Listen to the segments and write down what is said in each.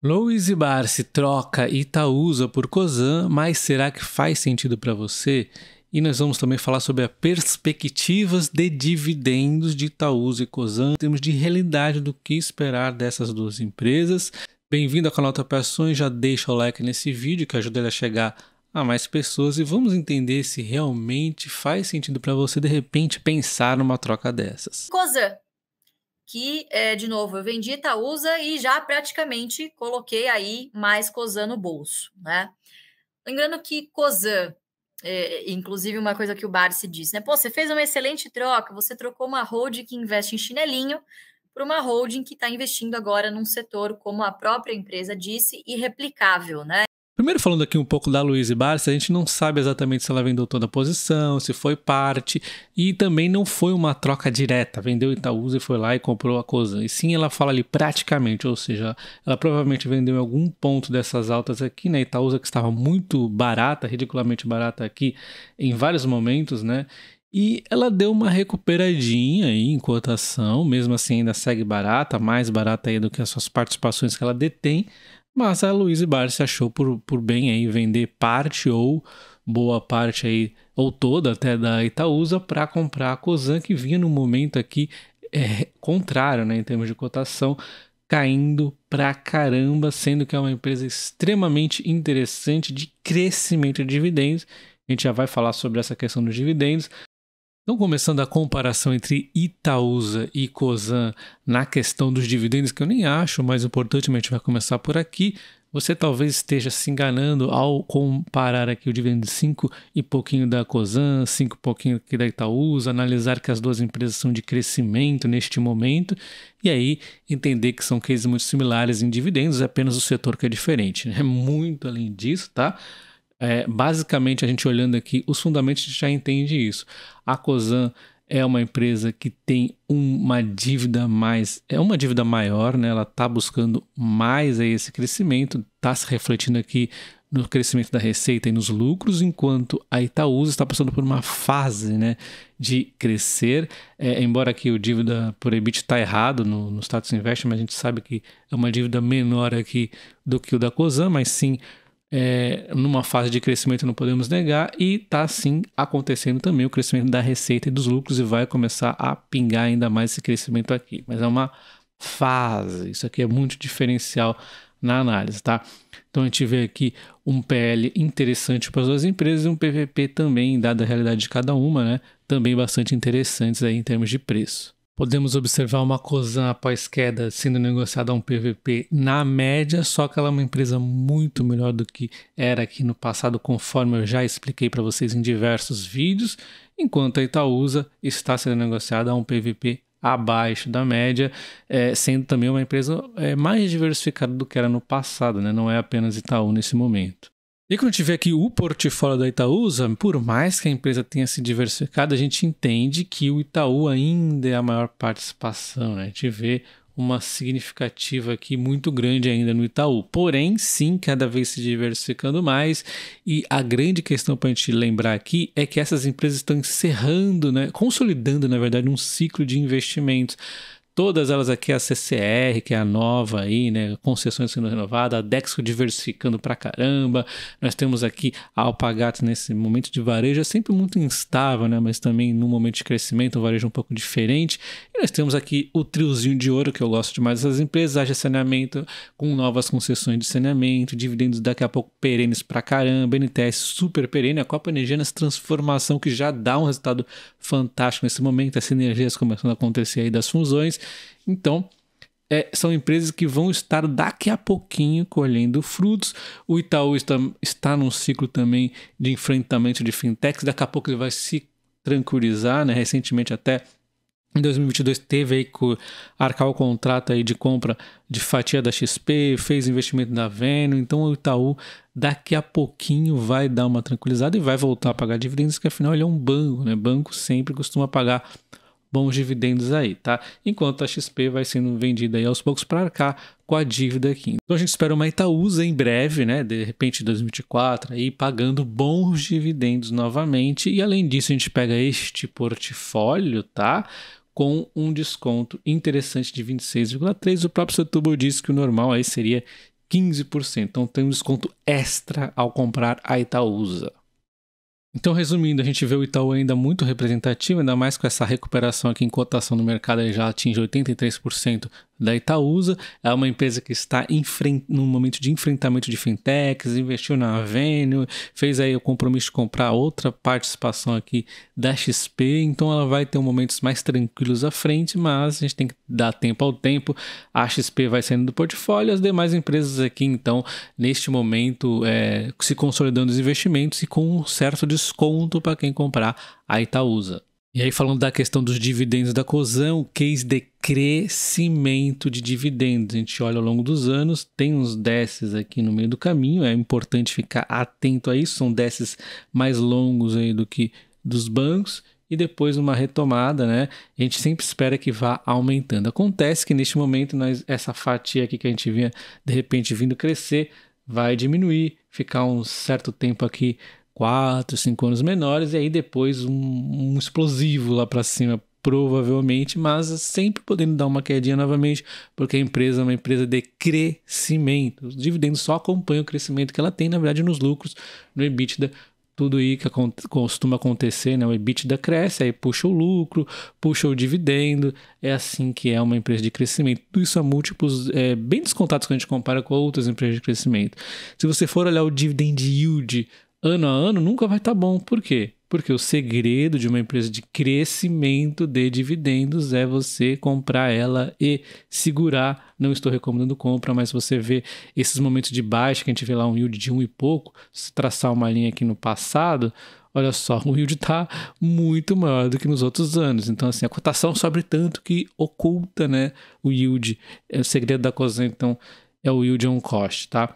Louis e Barsi troca Itaúsa por Cosan, mas será que faz sentido para você? E nós vamos também falar sobre as perspectivas de dividendos de Itaúsa e Cosan, em termos de realidade do que esperar dessas duas empresas. Bem-vindo ao canal Top Ações, já deixa o like nesse vídeo que ajuda ele a chegar a mais pessoas e vamos entender se realmente faz sentido para você de repente pensar numa troca dessas. Cosan, que de novo eu vendi Itaúsa e já praticamente coloquei aí mais Cosan no bolso, né? Lembrando que Cosan, inclusive uma coisa que o Barsi disse, né? Pô, você fez uma excelente troca, você trocou uma holding que investe em chinelinho por uma holding que está investindo agora num setor, como a própria empresa disse, irreplicável, né? Primeiro falando aqui um pouco da Louis e Barsi, a gente não sabe exatamente se ela vendeu toda a posição, se foi parte, e também não foi uma troca direta, vendeu Itaúsa e foi lá e comprou a Cosan. E sim, ela fala ali praticamente, ou seja, ela provavelmente vendeu em algum ponto dessas altas aqui, né? Itaúsa que estava muito barata, ridiculamente barata aqui em vários momentos, né? E ela deu uma recuperadinha aí em cotação, mesmo assim ainda segue barata, mais barata aí do que as suas participações que ela detém. Mas a Louis e Barsi achou por bem aí vender parte ou boa parte aí, ou toda até da Itaúsa para comprar a Cosan, que vinha no momento aqui contrário, né, em termos de cotação, caindo pra caramba, sendo que é uma empresa extremamente interessante de crescimento de dividendos. A gente já vai falar sobre essa questão dos dividendos. Então, começando a comparação entre Itaúsa e Cosan na questão dos dividendos, que eu nem acho mais importante, mas a gente vai começar por aqui. Você talvez esteja se enganando ao comparar aqui o dividendo de 5 e pouquinho da Cosan, 5 e pouquinho aqui da Itaúsa, analisar que as duas empresas são de crescimento neste momento e aí entender que são cases muito similares em dividendos, é apenas o setor que é diferente, né? Muito além disso, tá? Basicamente, a gente olhando aqui, os fundamentos a gente já entende isso. A Cosan é uma empresa que tem uma dívida uma dívida maior, né? Ela está buscando mais aí esse crescimento, está se refletindo aqui no crescimento da receita e nos lucros, enquanto a Itaúsa está passando por uma fase, né, de crescer, embora aqui o dívida por EBIT está errado no status invest, mas a gente sabe que é uma dívida menor aqui do que o da Cosan, mas sim numa fase de crescimento, não podemos negar, e está sim acontecendo também o crescimento da receita e dos lucros e vai começar a pingar ainda mais esse crescimento aqui, mas é uma fase, isso aqui é muito diferencial na análise, tá? Então a gente vê aqui um PL interessante para as duas empresas e um PVP também, dada a realidade de cada uma, né? Também bastante interessantes aí em termos de preço. Podemos observar uma Cosan após queda sendo negociada a um PVP na média, só que ela é uma empresa muito melhor do que era aqui no passado, conforme eu já expliquei para vocês em diversos vídeos, enquanto a Itaúsa está sendo negociada a um PVP abaixo da média, sendo também uma empresa mais diversificada do que era no passado, né? Não é apenas Itaú nesse momento. E quando a gente vê aqui o portfólio da Itaúsa, por mais que a empresa tenha se diversificado, a gente entende que o Itaú ainda é a maior participação, né? A gente vê uma significativa aqui muito grande ainda no Itaú. Porém, sim, cada vez se diversificando mais. E a grande questão para a gente lembrar aqui é que essas empresas estão encerrando, né? Consolidando, na verdade, um ciclo de investimentos. Todas elas aqui, a CCR, que é a nova aí, né, concessões sendo renovadas, a Dexco diversificando pra caramba, nós temos aqui a Alpagatas nesse momento de varejo, é sempre muito instável, né, mas também num momento de crescimento, um varejo um pouco diferente, e nós temos aqui o triozinho de ouro, que eu gosto demais dessas empresas, AGA Saneamento, com novas concessões de saneamento, dividendos daqui a pouco perenes pra caramba, NTS super perene, a Copa Energia nessa transformação que já dá um resultado fantástico nesse momento, as sinergias começando a acontecer aí das fusões. Então, são empresas que vão estar daqui a pouquinho colhendo frutos. O Itaú está num ciclo também de enfrentamento de fintechs. Daqui a pouco ele vai se tranquilizar, né? Recentemente até em 2022 teve aí que arcar o contrato aí de compra de fatia da XP, fez investimento da Venue. Então o Itaú daqui a pouquinho vai dar uma tranquilizada e vai voltar a pagar dividendos, que afinal ele é um banco, né? Banco sempre costuma pagar bons dividendos aí, tá? Enquanto a XP vai sendo vendida aí aos poucos para arcar com a dívida aqui. Então a gente espera uma Itaúsa em breve, né? De repente 2024, aí pagando bons dividendos novamente. E além disso a gente pega este portfólio, tá? Com um desconto interessante de 26,3%. O próprio Setúbal disse que o normal aí seria 15%. Então tem um desconto extra ao comprar a Itaúsa. Então, resumindo, a gente vê o Itaú ainda muito representativo, ainda mais com essa recuperação aqui em cotação no mercado, ele já atinge 83% da Itaúsa. É uma empresa que está num momento de enfrentamento de fintechs, investiu na Avenue, fez aí o compromisso de comprar outra participação aqui da XP, então ela vai ter momentos mais tranquilos à frente, mas a gente tem que dar tempo ao tempo. A XP vai saindo do portfólio, as demais empresas aqui, então, neste momento, se consolidando os investimentos e com um certo desconto para quem comprar a Itaúsa. E aí, falando da questão dos dividendos da Cosan, o case de crescimento de dividendos. A gente olha ao longo dos anos, tem uns desses aqui no meio do caminho, é importante ficar atento a isso, são desses mais longos aí do que dos bancos, e depois uma retomada, né? A gente sempre espera que vá aumentando. Acontece que neste momento, essa fatia aqui que a gente vinha, de repente, vindo crescer, vai diminuir, ficar um certo tempo aqui 4, 5 anos menores, e aí depois um explosivo lá para cima, provavelmente, mas sempre podendo dar uma quedinha novamente, porque a empresa é uma empresa de crescimento. Os dividendos só acompanham o crescimento que ela tem, na verdade, nos lucros, no EBITDA, tudo aí que costuma acontecer, né? O EBITDA cresce, aí puxa o lucro, puxa o dividendo, é assim que é uma empresa de crescimento. Tudo isso a múltiplos bem descontados quando a gente compara com outras empresas de crescimento. Se você for olhar o dividend yield ano a ano, nunca vai estar bom. Por quê? Porque o segredo de uma empresa de crescimento de dividendos é você comprar ela e segurar. Não estou recomendando compra, mas você vê esses momentos de baixa, que a gente vê lá um yield de 1 e pouco, se traçar uma linha aqui no passado, olha só, o yield está muito maior do que nos outros anos. Então, assim, a cotação sobe tanto que oculta, né, o yield. O segredo da Cosan, então, é o yield on cost, tá?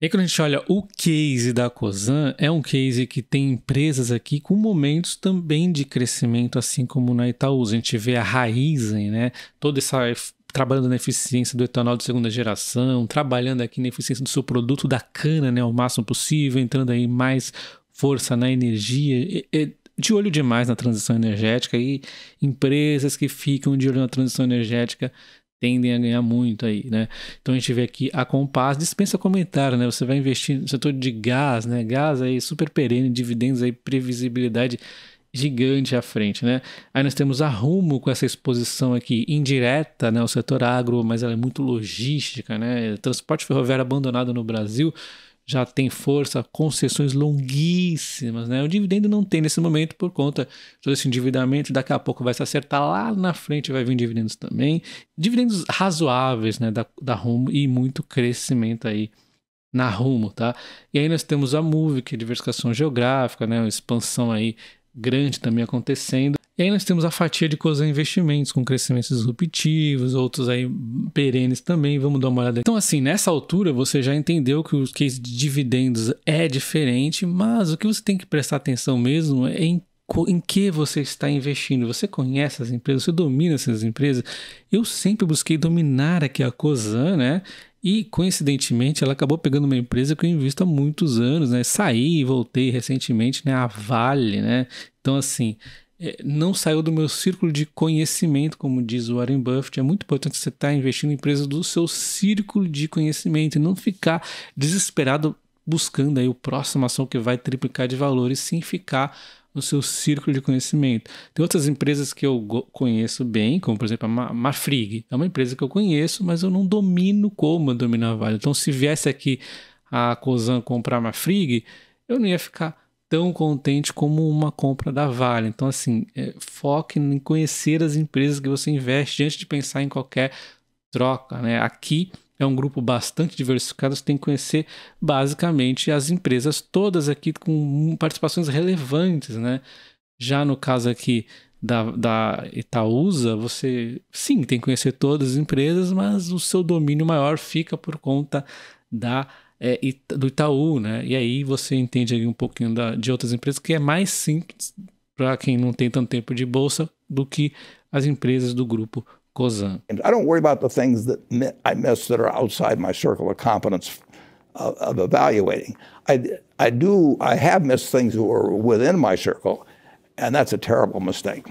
E aí, quando a gente olha o case da Cosan, é um case que tem empresas aqui com momentos também de crescimento, assim como na Itaúsa. A gente vê a Raízen, né? Toda essa trabalhando na eficiência do etanol de segunda geração, trabalhando aqui na eficiência do seu produto da cana, né, ao máximo possível, entrando aí mais força na energia, de olho demais na transição energética, e empresas que ficam de olho na transição energética tendem a ganhar muito aí, né? Então a gente vê aqui a Compass, dispensa comentário, né? Você vai investir no setor de gás, né? Gás aí super perene, dividendos aí, previsibilidade gigante à frente, né? Aí nós temos a Rumo com essa exposição aqui indireta, né? O setor agro, mas ela é muito logística, né? Transporte ferroviário abandonado no Brasil já tem força, concessões longuíssimas, né? O dividendo não tem nesse momento por conta de todo esse endividamento, daqui a pouco vai se acertar lá na frente, vai vir dividendos também. Dividendos razoáveis, né, da Rumo, e muito crescimento aí na Rumo, tá? E aí nós temos a Moove, que é diversificação geográfica, né, uma expansão aí grande também acontecendo. E aí nós temos a fatia de Cosan Investimentos, com crescimentos disruptivos, outros aí perenes também, vamos dar uma olhada. Então assim, nessa altura você já entendeu que o case de dividendos é diferente, mas o que você tem que prestar atenção mesmo é em que você está investindo. Você conhece as empresas, você domina essas empresas. Eu sempre busquei dominar aqui a Cosan, né? E coincidentemente ela acabou pegando uma empresa que eu invisto há muitos anos, né? Saí e voltei recentemente, né? A Vale, né? Então assim, não saiu do meu círculo de conhecimento, como diz o Warren Buffett. É muito importante você estar investindo em empresas do seu círculo de conhecimento e não ficar desesperado buscando aí o próximo ação que vai triplicar de valor, e sim ficar no seu círculo de conhecimento. Tem outras empresas que eu conheço bem, como por exemplo a Marfrig. É uma empresa que eu conheço, mas eu não domino como eu domino a Vale. Então se viesse aqui a Cosan comprar a Marfrig, eu não ia ficar tão contente como uma compra da Vale. Então assim, foque em conhecer as empresas que você investe antes de pensar em qualquer troca, né? Aqui é um grupo bastante diversificado, você tem que conhecer basicamente as empresas todas aqui com participações relevantes, né? Já no caso aqui da Itaúsa, você sim tem que conhecer todas as empresas, mas o seu domínio maior fica por conta do Itaú, né? E aí você entende aí um pouquinho de outras empresas, que é mais simples para quem não tem tanto tempo de bolsa do que as empresas do grupo Cosan. I don't worry about the things that I miss that are outside my circle of competence of evaluating. I have missed things that were within my circle, and that's a terrible mistake.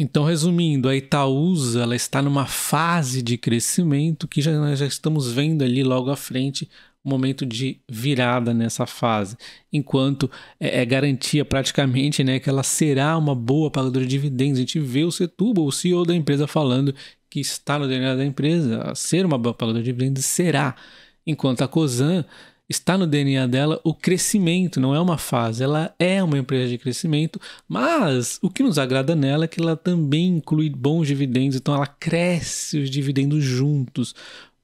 Então, resumindo, a Itaúsa ela está numa fase de crescimento que nós já estamos vendo ali logo à frente um momento de virada nessa fase, enquanto é garantia praticamente, né, que ela será uma boa pagadora de dividendos. A gente vê o Setúbal, o CEO da empresa, falando que está no DNA da empresa ser uma boa pagadora de dividendos, será, enquanto a Cosan está no DNA dela o crescimento, não é uma fase, ela é uma empresa de crescimento, mas o que nos agrada nela é que ela também inclui bons dividendos, então ela cresce os dividendos juntos.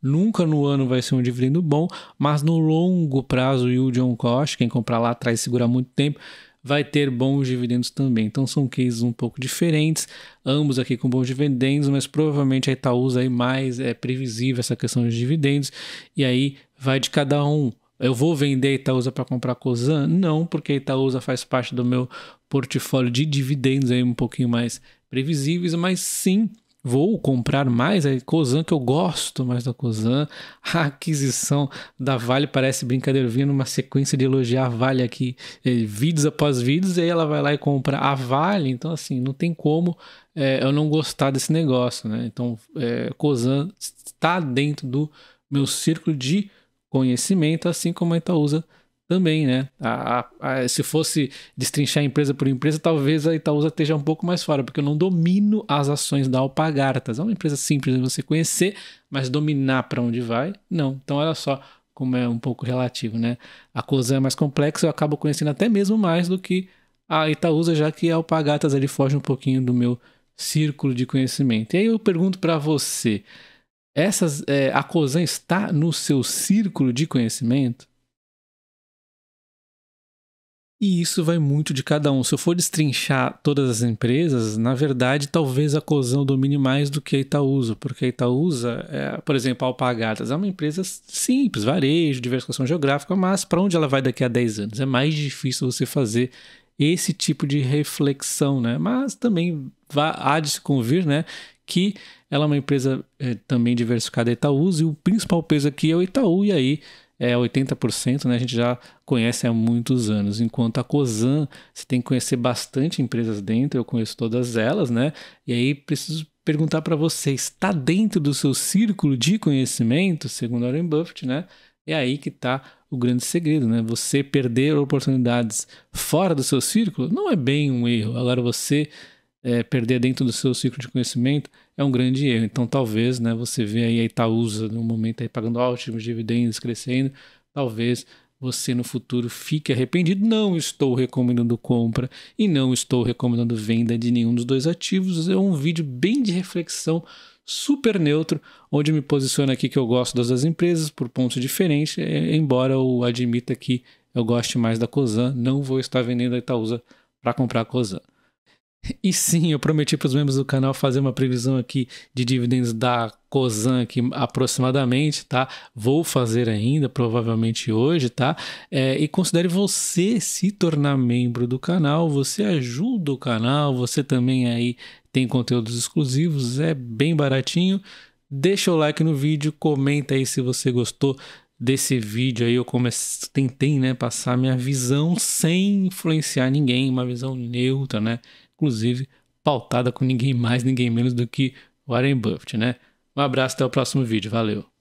Nunca no ano vai ser um dividendo bom, mas no longo prazo, o yield on cost, quem comprar lá atrás e segurar muito tempo, vai ter bons dividendos também. Então são cases um pouco diferentes, ambos aqui com bons dividendos, mas provavelmente a Itaúsa aí mais é previsível essa questão de dividendos, e aí vai de cada um. Eu vou vender a Itaúsa para comprar a Cosan? Não, porque a Itaúsa faz parte do meu portfólio de dividendos aí um pouquinho mais previsíveis, mas sim, vou comprar mais a Cosan, que eu gosto mais da Cosan. A aquisição da Vale parece brincadeira, vindo numa sequência de elogiar a Vale aqui, vídeos após vídeos, e aí ela vai lá e compra a Vale, então assim, não tem como eu não gostar desse negócio, né? Então, Cosan está dentro do meu círculo de conhecimento, assim como a Itaúsa também, né? Se fosse destrinchar empresa por empresa, talvez a Itaúsa esteja um pouco mais fora, porque eu não domino as ações da Alpargatas. É uma empresa simples de você conhecer, mas dominar para onde vai, não. Então, olha só como é um pouco relativo, né? A Cosan é mais complexa, eu acabo conhecendo até mesmo mais do que a Itaúsa, já que a Alpargatas ali foge um pouquinho do meu círculo de conhecimento. E aí eu pergunto para você, a Cosan está no seu círculo de conhecimento? E isso vai muito de cada um. Se eu for destrinchar todas as empresas, na verdade, talvez a Cosan domine mais do que a Itaúsa, porque a Itaúsa, por exemplo, a Alpargatas, é uma empresa simples, varejo, diversificação geográfica, mas para onde ela vai daqui a 10 anos? É mais difícil você fazer esse tipo de reflexão, né? Mas também há de se convir, né, que ela é uma empresa também diversificada, a Itaúsa, e o principal peso aqui é o Itaú, e aí 80%, né, a gente já conhece há muitos anos, enquanto a Cosan, você tem que conhecer bastante empresas dentro, eu conheço todas elas, né, e aí preciso perguntar para você, está dentro do seu círculo de conhecimento, segundo Warren Buffett, né, é aí que está o grande segredo, né, você perder oportunidades fora do seu círculo não é bem um erro, agora você perder dentro do seu ciclo de conhecimento é um grande erro. Então talvez, né, você vê aí a Itaúsa no momento aí pagando ótimos dividendos, crescendo, talvez você no futuro fique arrependido. Não estou recomendando compra e não estou recomendando venda de nenhum dos dois ativos. É um vídeo bem de reflexão, super neutro, onde me posiciono aqui que eu gosto das duas empresas por pontos diferentes, embora eu admita que eu goste mais da Cosan, não vou estar vendendo a Itaúsa para comprar a Cosan. E sim, eu prometi para os membros do canal fazer uma previsão aqui de dividendos da Cosan aqui aproximadamente, tá? Vou fazer ainda, provavelmente hoje, tá? E considere você se tornar membro do canal, você ajuda o canal, você também aí tem conteúdos exclusivos, é bem baratinho. Deixa o like no vídeo, comenta aí se você gostou desse vídeo aí. Eu tentei, né, passar minha visão sem influenciar ninguém, uma visão neutra, né? Inclusive pautada com ninguém mais, ninguém menos do que Warren Buffett, né? Um abraço, até o próximo vídeo. Valeu!